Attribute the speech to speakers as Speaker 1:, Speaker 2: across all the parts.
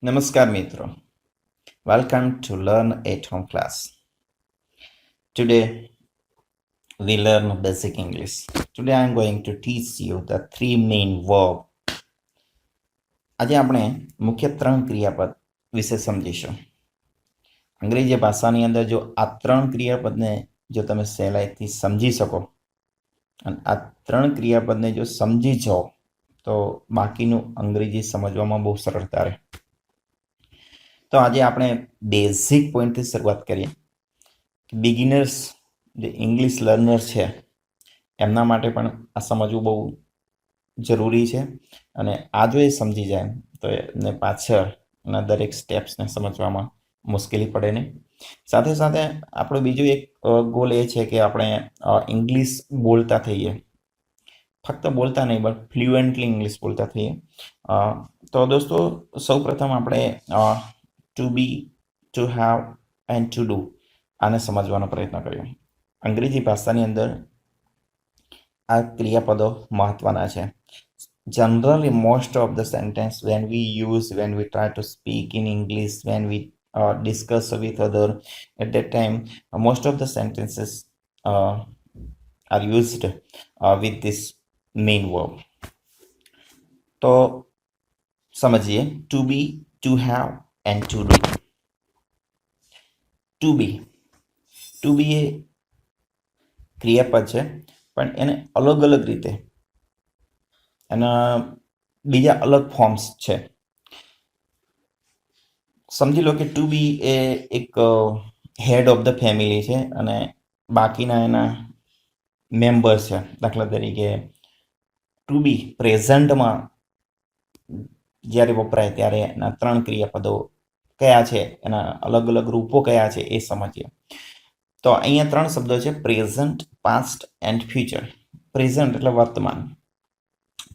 Speaker 1: Namaskar Mitro. Welcome to Learn at Home class. Today we learn basic English. Today I am going to teach you the three main verb. આજે આપણે મુખ્ય 3 ક્રિયાપદ વિશે સમજીશું. અંગ્રેજી ભાષાની અંદર જો આ 3 ક્રિયાપદને જો તમે સહેલાઈથી સમજી શકો અને આ 3 ક્રિયાપદને જો સમજી જાઓ તો બાકીનું અંગ્રેજી સમજવામાં બહુ સરળતા રહે. તો આજે આપણે બેઝિક પોઈન્ટથી શરૂઆત કરીએ. બિગિનર્સ જે ઇંગ્લિશ લર્નર છે એમના માટે પણ આ સમજવું બહુ જરૂરી છે અને આ જો એ સમજી જાય તો એમને પાછળના દરેક સ્ટેપ્સને સમજવામાં મુશ્કેલી પડે નહીં. સાથે સાથે આપણો બીજો એક ગોલ એ છે કે આપણે ઇંગ્લિશ બોલતા થઈએ, ફક્ત બોલતા નહીં બટ ફ્લુએન્ટલી ઇંગ્લિશ બોલતા થઈએ. તો દોસ્તો સૌપ્રથમ આપણે to be, to have and to do આને સમજવાનો પ્રયત્ન કર્યો. અંગ્રેજી ભાષાની અંદર આ ક્રિયાપદો મહત્વના છે. Generally, most of the sentence when we try to speak in English, when we discuss with other, at that time, most of the sentences are used with this main verb. तो समझिए, to be, to have and to do. To be એ ક્રિયાપદ છે પણ એને અલગ અલગ રીતે એના બીજા અલગ ફોર્મ્સ છે. સમજી લો કે ટુ બી એ એક હેડ ઓફ ધ ફેમિલી છે અને બાકીના એના મેમ્બર્સ છે. દાખલા તરીકે ટુ બી પ્રેઝન્ટમાં જ્યારે વપરાય ત્યારે એના 3 ક્રિયાપદો કયા છે, એના અલગ અલગ રૂપો કયા છે એ સમજીએ. તો અહીંયા 3 શબ્દો છે: present, past and future. Present એટલે વર્તમાન,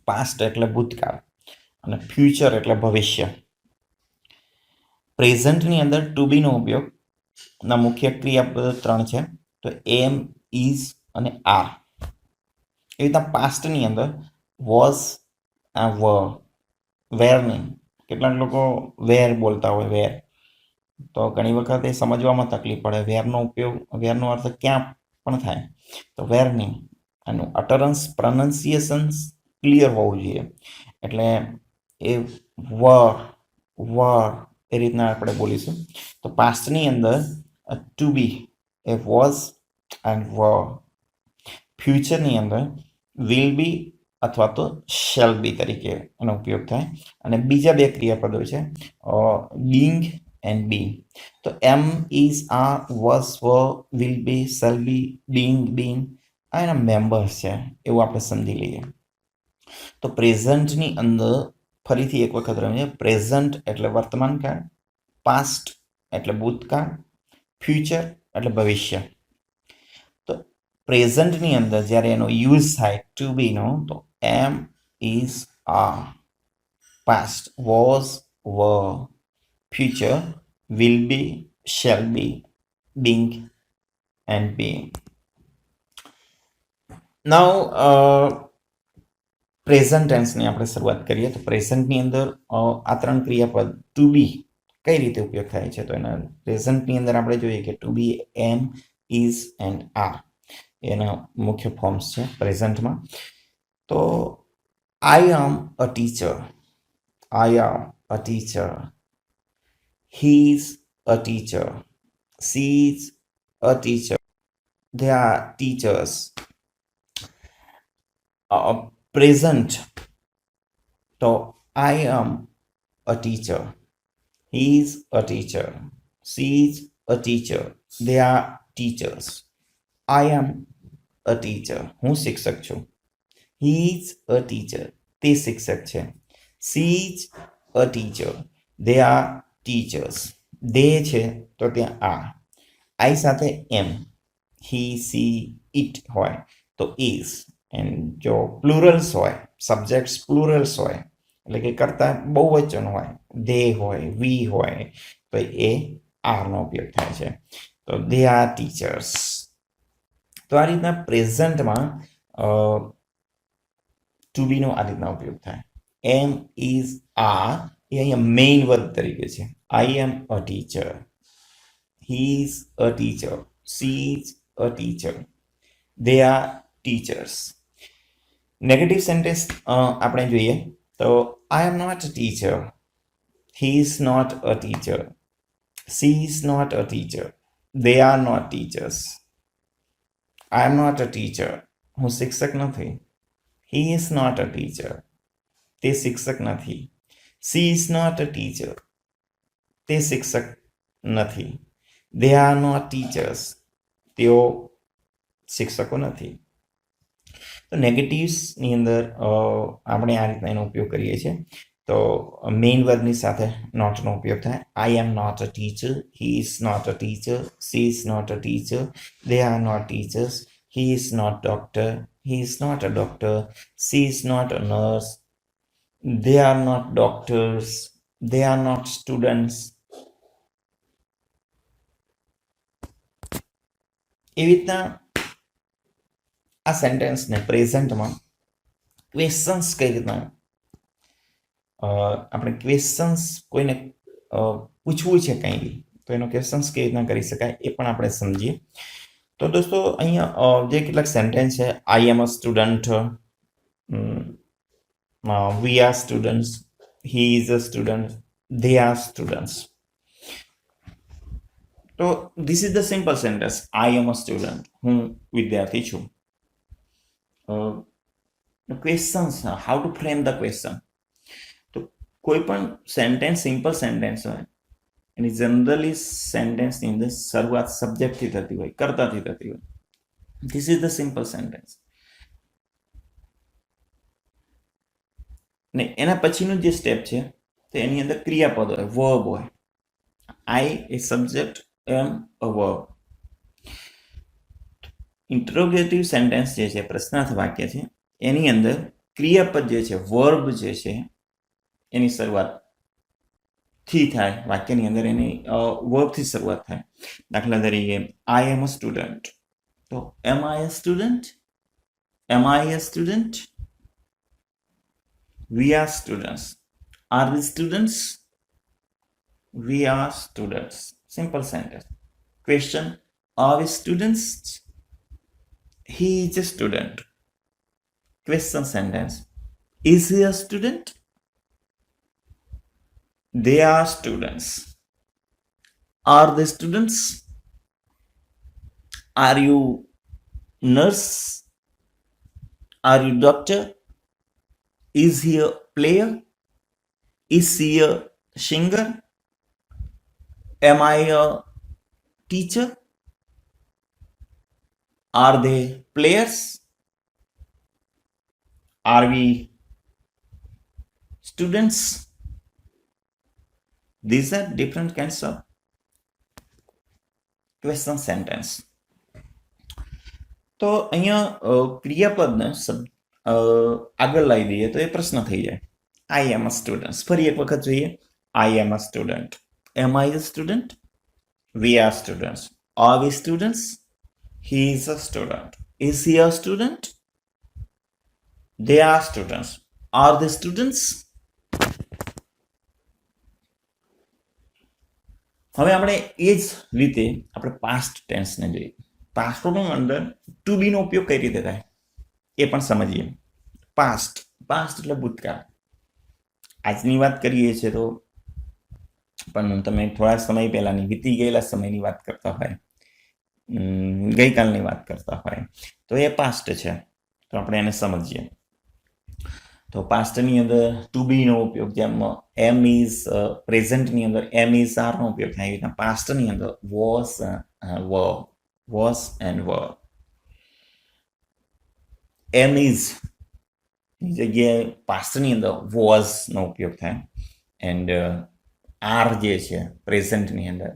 Speaker 1: પાસ્ટ એટલે ભૂતકાળ અને ફ્યુચર એટલે ભવિષ્ય. પ્રેઝન્ટની અંદર ટુ બીનો ઉપયોગના મુખ્ય ક્રિયાપદો 3 છે, તો એમ, ઇઝ અને આર. એ રીતના પાસ્ટની અંદર વોઝ, વર, વેરની. કેટલાક લોકો વેર બોલતા હોય, વેર, તો ઘણી વખત એ સમજવામાં તકલીફ પડે. વેરનો અર્થ ક્યાં પણ થાય, તો વેરની એનું અટરન્સ, પ્રોનન્સિએશન્સ ક્લિયર હોવું જોઈએ. એટલે એ વર એ રીતના આપણે બોલીશું. તો પાસ્ટની અંદર ટુ બી એ વોઝ એન્ડ વર. ફ્યુચરની અંદર વિલ બી અથવા તો શેલ બી તરીકે એનો ઉપયોગ થાય. અને બીજા 2 ક્રિયાપદો છે બીંગ એન્ડ બી. તો am, is, are, was, were, will be, shall be, being, been આ એના મેમ્બર્સ છે એવું આપણે સમજી લઈએ. તો પ્રેઝન્ટની અંદર ફરીથી એક વખત રહીએ. પ્રેઝન્ટ એટલે વર્તમાન કાળ, પાસ્ટ એટલે ભૂતકાળ, ફ્યુચર એટલે ભવિષ્ય. તો પ્રેઝન્ટની અંદર જ્યારે એનો યુઝ થાય ટુ બીનો, તો am, is, are, past, was, were, future, will be, shall be, being and be. Now present ટેન્સની આપણે શરૂઆત કરીએ. તો પ્રેઝન્ટની અંદર આ 3 ક્રિયાપદ ટુ બી કઈ રીતે ઉપયોગ થાય છે, તો એના પ્રેઝન્ટની અંદર આપણે જોઈએ કે to be am, is and are એના મુખ્ય ફોર્મ્સ છે પ્રેઝન્ટમાં. તો I am a teacher, I am a teacher. He is a teacher, she is a teacher. They are teachers. Present. So I am a teacher. He is a teacher. She is a teacher. They are teachers. I am a teacher. હું શિક્ષક છું. He is a teacher. તે શિક્ષક છે. She is a teacher. They are teachers. they છે તો ત્યાં આ. I સાથે am. he, she, it હોય તો is. એન્ડ જો પ્લુરલ્સ હોય, સબ્જેક્ટ્સ પ્લુરલ્સ હોય એટલે કે કરતા બહુવચન હોય, દે હોય, વી હોય, તો એ આરનો ઉપયોગ થાય છે. તો દે આર ટીચર્સ. તો આ રીતના પ્રેઝન્ટમાં ટુ બીનો આ રીતના ઉપયોગ થાય. એમ, ઇઝ, આર એ અહીંયા મેઇન વર્બ તરીકે છે. I am a teacher, he is a teacher, she is a teacher, they are teachers. Negative sentence આપણે જોઈએ તો I am not a teacher, he is not a teacher, she is not a teacher, they are not teachers. I am not a teacher, હું શિક્ષક નથી. He is not a teacher, તે શિક્ષક નથી. She is not a teacher, તે શિક્ષક નથી. They are not teachers, તેઓ શિક્ષકો નથી. તો નેગેટિવ્સની અંદર આપણે આ રીતના એનો ઉપયોગ કરીએ છીએ. તો મેઇન વર્બની સાથે નોટનો ઉપયોગ થાય. I am not a teacher, he is not a teacher, she is not a teacher, they are not teachers, he is not doctor, he is not a doctor, she is not a nurse, they are not doctors, they are not students. એવી રીતના આ સેન્ટેન્સને પ્રેઝન્ટમાં questions કઈ રીતના આપણે questions કોઈને પૂછવું છે કંઈ બી તો એનો ક્વેશ્ચન્સ કેવી રીતના કરી શકાય એ પણ આપણે સમજીએ. તો દોસ્તો અહીંયા જે કેટલાક સેન્ટેન્સ છે, I am a student, we are students, he is a student, they are students. તો this is the simple sentence, I am a student, હું વિદ્યાર્થી છું. Questions, how to frame the question. તો કોઈ પણ સેન્ટેન્સ સિમ્પલ સેન્ટેન્સ હોય એની generally સેન્ટેન્સની અંદર શરૂઆત સબ્જેક્ટથી થતી હોય, કર્તાથી થતી હોય. This is the simple sentence. ને એના પછીનું જે સ્ટેપ છે તો એની અંદર ક્રિયાપદ હોય, વર્બ હોય. આઈ એ સબ્જેક્ટ, એમ અ વર્બ. ઇન્ટરોગેટિવ સેન્ટેન્સ જે છે, પ્રશ્નાર્થ વાક્ય છે, એની અંદર ક્રિયાપદ જે છે, વર્બ જે છે, એની શરૂઆત થી થાય. વાક્યની અંદર એની વર્બથી શરૂઆત થાય. દાખલા તરીકે આઈ એમ અ સ્ટુડન્ટ, તો am I a student, am I a student, we are students, are we students, we are students. Simple sentence. Question, are we students, he is a student. Question sentence, is he a student, they are students. Are they students, are you nurse, are you doctor, is he a player, is he a singer, am I a teacher, are they players, are we students. These are different kinds of question sentence. તો અહીંયા ક્રિયાપદને આગળ લાવી દઈએ તો એ પ્રશ્ન થઈ જાય. I am a student. ફરી એક વખત જોઈએ. I am a student, am I a student, we are students, are we students, he is a student, is he a student, they are students, are they students. હવે આપણે એ જ રીતે આપણે past ટેન્સને જોઈએ. પાસ્ટની અંદર ટુ બીનો ઉપયોગ કઈ રીતે થાય એ પણ સમજીએ. પાસ્ટ, પાસ્ટ એટલે ભૂતકાળ. આજની વાત કરીએ છીએ તો પણ તમે થોડા સમય પહેલાની, વીતી ગયેલા સમયની વાત કરતા હોય, ગઈકાલની વાત કરતા હોય તો એ પાસ્ટ છે. તો આપણે એને સમજીએ. તો પાસ્ટની અંદર ટુ બીનો ઉપયોગ, જેમ એમ ઇઝ, પ્રેઝન્ટની અંદર એમ ઇઝ આરનો ઉપયોગ થાય, એવી રીતના પાસ્ટની અંદર was, verb, was and verb. એમ ઇઝ ની જગ્યાએ પાસ્ટની અંદર વોઝનો ઉપયોગ થાય, એન્ડ આર જે છે પ્રેઝન્ટની અંદર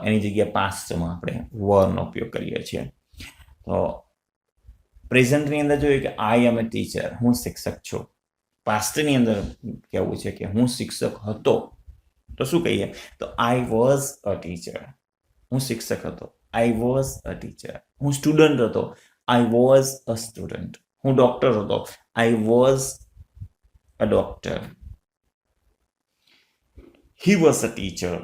Speaker 1: એની જગ્યાએ પાસ્ટમાં આપણે વરનો ઉપયોગ કરીએ છીએ. તો પ્રેઝન્ટની અંદર જોઈએ કે આઈ એમ અ ટીચર, હું શિક્ષક છું. પાસ્ટની અંદર કહેવું છે કે હું શિક્ષક હતો, તો શું કહીએ? તો આઈ વોઝ અ ટીચર, હું શિક્ષક હતો. I was a teacher. હું સ્ટુડન્ટ હતો. I was a student. હું ડોક્ટર હતો. I was a doctor. He was a teacher.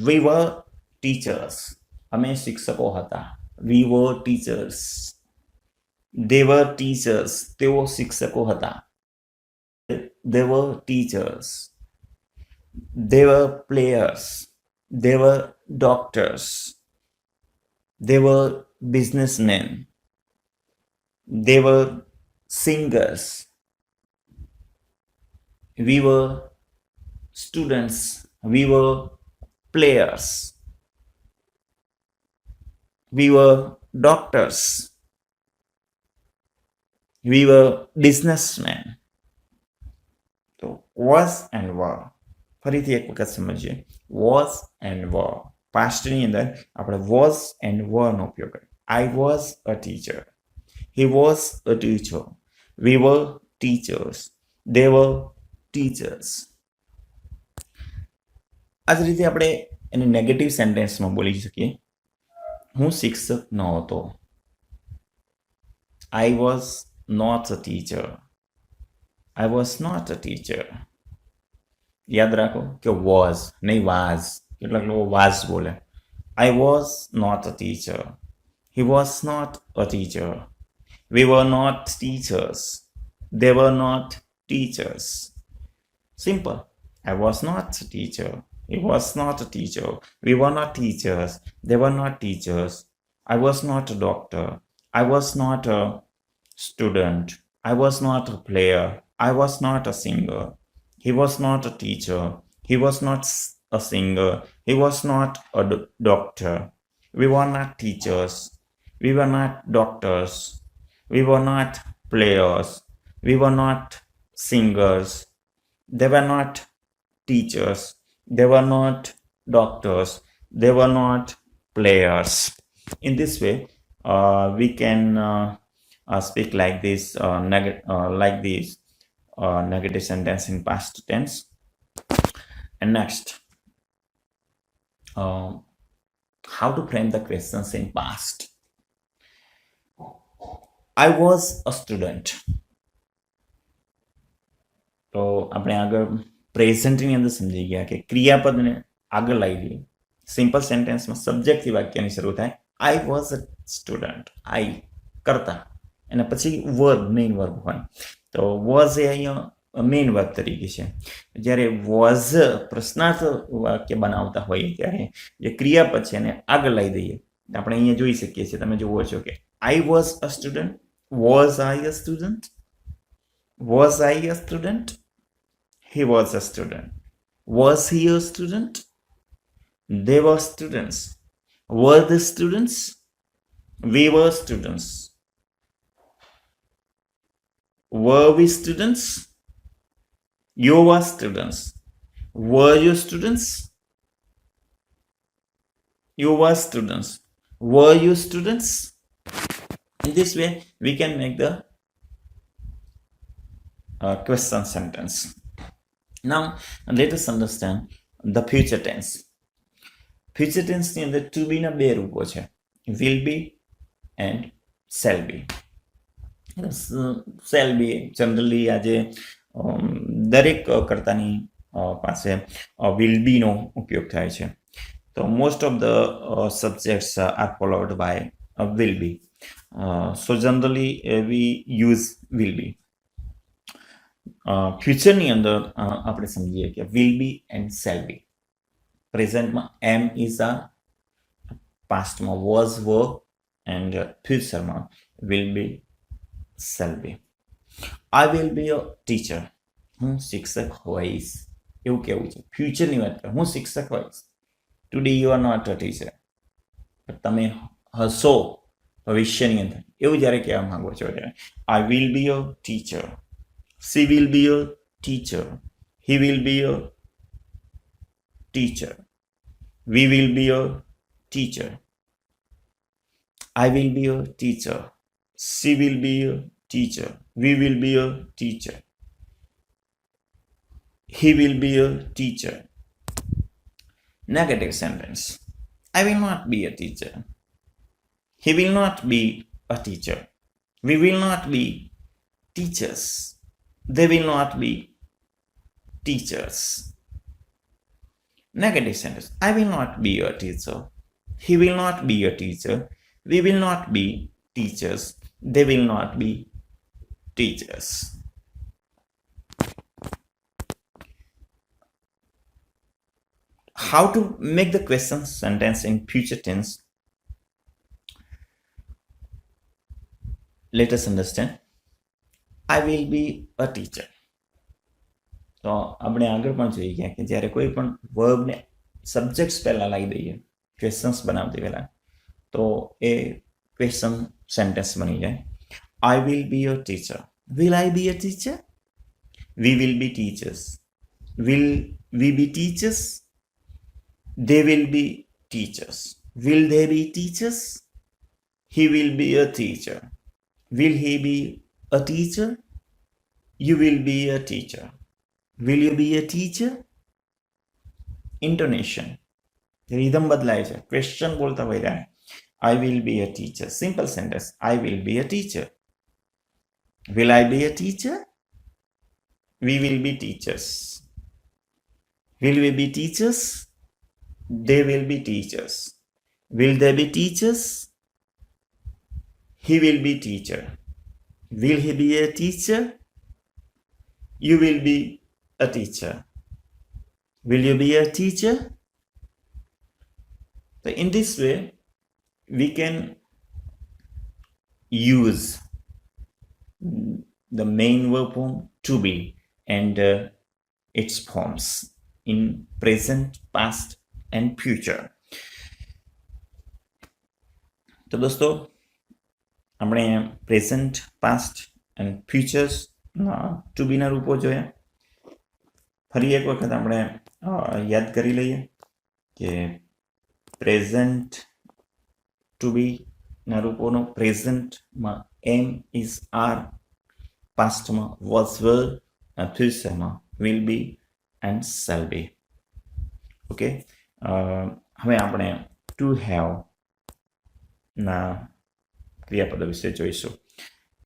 Speaker 1: We were teachers. અમે શિક્ષકો હતા. We were teachers. They were teachers. તેઓ શિક્ષકો હતા. They were teachers. They were players. They were doctors. They were businessmen. They were singers. We were students. We were players. We were doctors. We were businessmen. તો was and were ફરીથી એક વખત સમજીએ. was and were પાસ્ટની અંદર આપણે was and were નો ઉપયોગ કરીએ. I was a teacher. He was a teacher. We were teachers. They were teachers. આ જ રીતે આપણે એને નેગેટિવ સેન્ટેન્સમાં બોલી શકીએ. હું શિક્ષક ન હતો. I was not a teacher. I was not a teacher. યાદ રાખો કે was નહીં was. કેટલાક લોકો was બોલે. I was not a teacher. He was not a teacher. We were not teachers. They were not teachers. Simple. I was not a teacher. He was not a teacher. We were not teachers. They were not teachers. I was not a doctor. I was not a student. I was not a player. I was not a singer. He was not a teacher. He was not a singer. He was not a doctor. We were not teachers. We were not doctors. We were not players. We were not singers. They were not teachers. They were not doctors. They were not players. In this way, we can speak like this, negative sentence in past tense. And next, how to frame the questions in past. I was a student. તો આપણે આગળ પ્રેઝન્ટની અંદર સમજી ગયા કે ક્રિયાપદને આગળ લાવી દઈએ. સિમ્પલ સેન્ટેન્સમાં સબ્જેક્ટથી વાક્યની શરૂ થાય. I was a student. I કરતા અને પછી વર્બ મેઇન વર્બ હોય. તો was એ અહીંયા મેઇન વર્બ તરીકે છે. જ્યારે was પ્રશ્નાર્થ વાક્ય બનાવતા હોઈએ ત્યારે જે ક્રિયાપદ છે એને આગળ લાવી દઈએ. આપણે અહીંયા જોઈ શકીએ છીએ. તમે જુઓ છો કે I was a student. Was I a student? Was I a student? He was a student. Was he a student? They were students. Were the students? We were students. Were we students? You were students. Were you students? You were students. Were you students? In this way, we can make the question sentence. Now, let us understand the future tense. Future tense ની અંદર to be ના બે રૂપો છે. Will be and shall be. Shall be generally આજે દરેક કર્તાની પાસે will be નો ઉપયોગ થાય છે. તો most of the subjects are followed by will be. So generally we use will be. ફ્યુચરની અંદર આપણે સમજીએ કે will be and shall be. પ્રેઝન્ટમાં am is a, પાસ્ટમાં was were and ફ્યુચરમાં will be shall be. I will be a teacher. હું શિક્ષક હોઈશ એવું કેવું છે. ફ્યુચરની વાત કરો. હું શિક્ષક હોઈશ. Today you are not a teacher. તમે હશો ભવિષ્યની અંદર એવું જ્યારે કહેવા માંગો છો ત્યારે I will be a teacher. She will be a teacher. He will be a teacher. We will be a teacher. I will be a teacher. She will be a teacher. We will be a teacher. He will be a teacher. Negative sentence. I will not be a teacher. He will not be a teacher. We will not be teachers. They will not be teachers. Negative sentence. I will not be a teacher. He will not be a teacher. We will not be teachers. They will not be teachers. How to make the question sentence in future tense? Let us understand. I will be a teacher. તો આપણે આગળ પણ જોઈ ગયા કે જ્યારે કોઈ પણ વર્બને સબ્જેક્ટ્સ પહેલા લાવી દઈએ ક્વેશ્ચન્સ બનાવતી પહેલા તો એ ક્વેશ્ચન સેન્ટેન્સ બની જાય. I will be your teacher. Will I be a teacher? We will be teachers. Will we be teachers? They will be teachers. Will they be teachers? He will be a teacher. Will he be a teacher? You will be a teacher. Will you be a teacher? Intonation. Rhythm બદલાય છે. Question બોલતા હોય ત્યારે I will be a teacher. Simple sentence. I will be a teacher. Will I be a teacher? We will be teachers. Will we be teachers? They will be teachers. Will they be teachers? He will be teacher. Will he be a teacher? You will be a teacher. Will you be a teacher? So in this way, we can use the main verb form to be and its forms in present, past and future. તો દોસ્તો આપણે present, past and futures to બીના રૂપો જોયા. ફરી એક વખત આપણે યાદ કરી લઈએ કે પ્રેઝન્ટ ટુ બીના રૂપોનો પ્રેઝન્ટમાં એમ ઇઝ આર, પાસ્ટમાં વોઝ વર, ફ્યુચરમાં will be and shall be. Okay, હવે આપણે ટુ હેવ ના ક્રિયાપદો વિશે જોઈશું.